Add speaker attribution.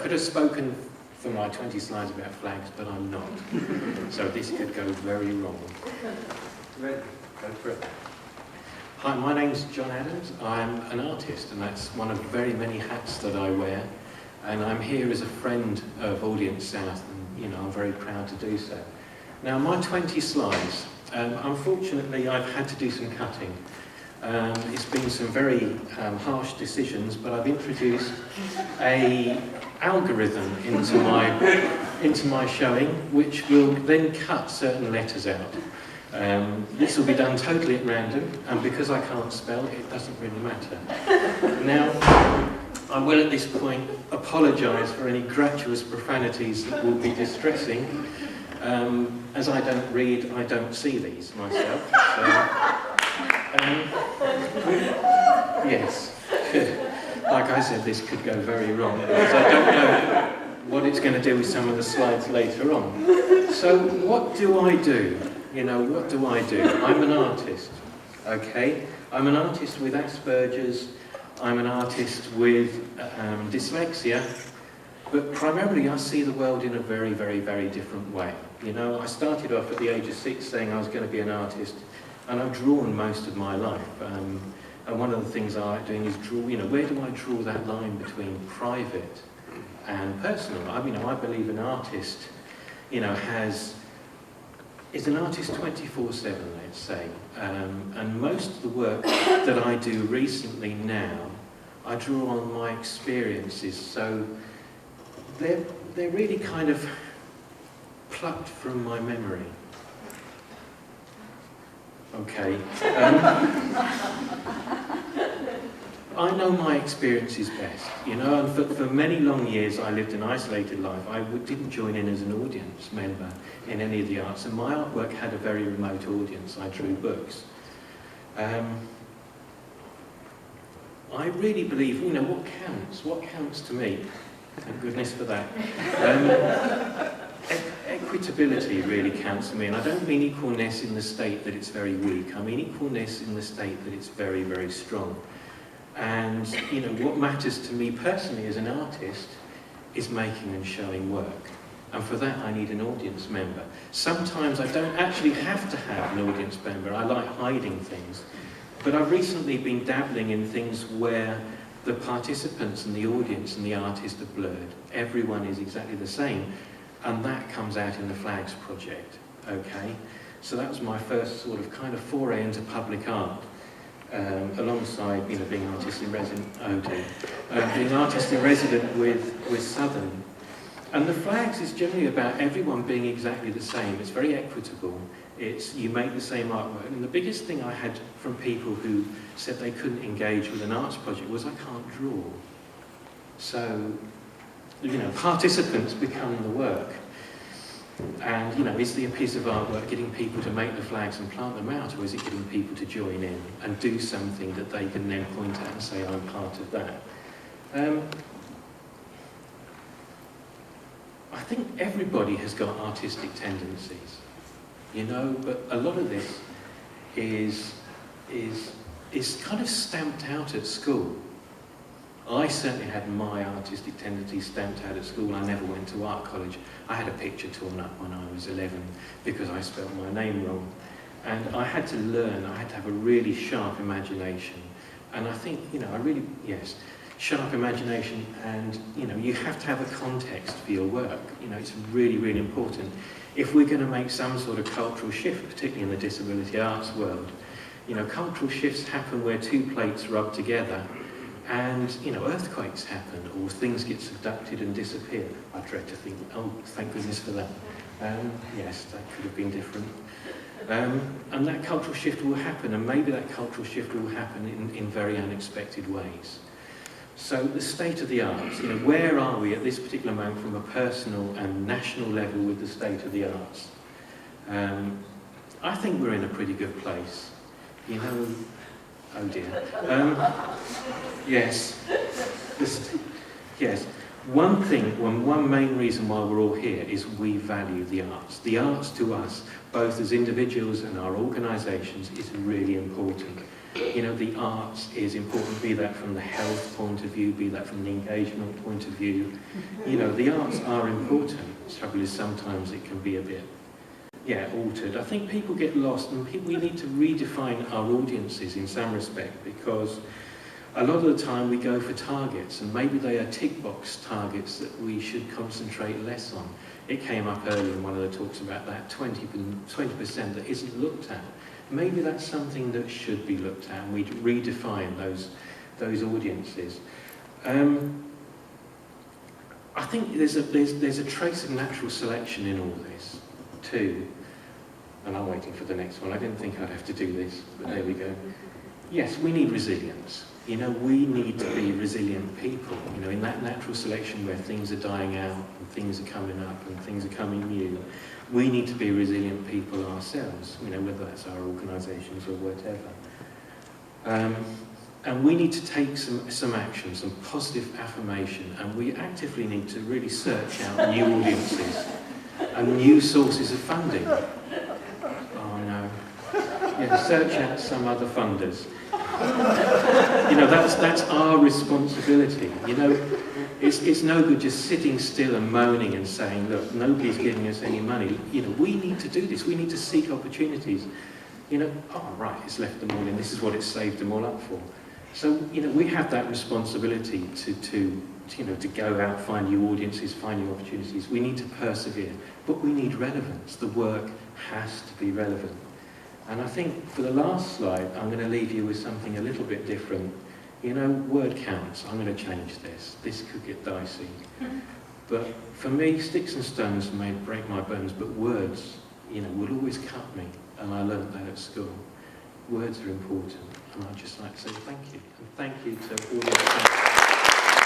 Speaker 1: could have spoken for my 20 slides about flags, but I'm not. So this could go very wrong. Ready? Go for it. Hi, my name's John Adams. I'm an artist, and that's one of very many hats that I wear. And I'm here as a friend of Audience South, and I'm very proud to do so. Now, my 20 slides, unfortunately, I've had to do some cutting. It's been some very harsh decisions, but I've introduced a algorithm into my showing, which will then cut certain letters out. This will be done totally at random, and because I can't spell, it doesn't really matter. Now, I will at this point apologise for any gratuitous profanities that will be distressing. As I don't read, I don't see these myself. So, yes, like I said, this could go very wrong, because I don't know what it's going to do with some of the slides later on. So what do? What do I do? I'm an artist, okay? I'm an artist with Asperger's, I'm an artist with dyslexia, but primarily I see the world in a very, very, very different way. I started off at the age of 6 saying I was going to be an artist, and I've drawn most of my life. And one of the things I like doing is draw, where do I draw that line between private and personal? I believe an artist, is an artist 24/7, let's say. And most of the work that I do recently now, I draw on my experiences. So they're really kind of plucked from my memory. Okay. I know my experiences best, and for many long years I lived an isolated life. I didn't join in as an audience member in any of the arts, and my artwork had a very remote audience. I drew books. I really believe, what counts to me, thank goodness for that. Equitability really counts to me, and I don't mean equalness in the state that it's very weak. I mean equalness in the state that it's very, very strong. And, what matters to me personally as an artist is making and showing work. And for that, I need an audience member. Sometimes I don't actually have to have an audience member. I like hiding things. But I've recently been dabbling in things where the participants and the audience and the artist are blurred. Everyone is exactly the same. And that comes out in the Flags project, okay? So that was my first sort of kind of foray into public art. Alongside, being artist in resident, being artist in resident with Southern. And the Flags is generally about everyone being exactly the same. It's very equitable. You make the same artwork. And the biggest thing I had from people who said they couldn't engage with an arts project was I can't draw. So, participants become the work. And, is the piece of artwork getting people to make the flags and plant them out, or is it getting people to join in and do something that they can then point at and say, I'm part of that? I think everybody has got artistic tendencies, but a lot of this is kind of stamped out at school. I certainly had my artistic tendencies stamped out at school. I never went to art college. I had a picture torn up when I was 11 because I spelled my name wrong. And I had to learn, I had to have a really sharp imagination. And I think, sharp imagination, and, you have to have a context for your work. It's really, really important. If we're going to make some sort of cultural shift, particularly in the disability arts world, cultural shifts happen where two plates rub together. And, earthquakes happen, or things get subducted and disappear. I dread to think, oh, thank goodness for that. Yes, that could have been different. And that cultural shift will happen, and maybe that cultural shift will happen in very unexpected ways. So the state of the arts, where are we at this particular moment from a personal and national level with the state of the arts? I think we're in a pretty good place. Oh dear. Yes. Yes. One main reason why we're all here is we value the arts. The arts to us, both as individuals and our organisations, is really important. You know, the arts is important, be that from the health point of view, be that from the engagement point of view. You know, the arts are important. The trouble is sometimes it can be a bit, altered. I think people get lost, and we need to redefine our audiences in some respect, because a lot of the time we go for targets, and maybe they are tick box targets that we should concentrate less on. It came up earlier in one of the talks about that 20% that isn't looked at. Maybe that's something that should be looked at, and we redefine those audiences. I think there's a trace of natural selection in all this too. And I'm waiting for the next one. I didn't think I'd have to do this, but there we go. Yes, we need resilience. You know, we need to be resilient people. You know, in that natural selection where things are dying out and things are coming up and things are coming new, we need to be resilient people ourselves, you know, whether that's our organisations or whatever. And we need to take some action, some positive affirmation, and we actively need to really search out new audiences and new sources of funding. Oh no. Yeah, search out some other funders. You know, that's our responsibility. You know, it's no good just sitting still and moaning and saying, look, nobody's giving us any money. You know, we need to do this. We need to seek opportunities. You know, oh right, it's left them all in. This is what it's saved them all up for. So, you know, we have that responsibility to go out, find new audiences, find new opportunities. We need to persevere, but we need relevance. The work has to be relevant. And I think for the last slide, I'm going to leave you with something a little bit different. You know, word counts. I'm going to change this. This could get dicey. But for me, sticks and stones may break my bones, but words, you know, will always cut me. And I learned that at school. Words are important. And I'd just like to say thank you. And thank you to all the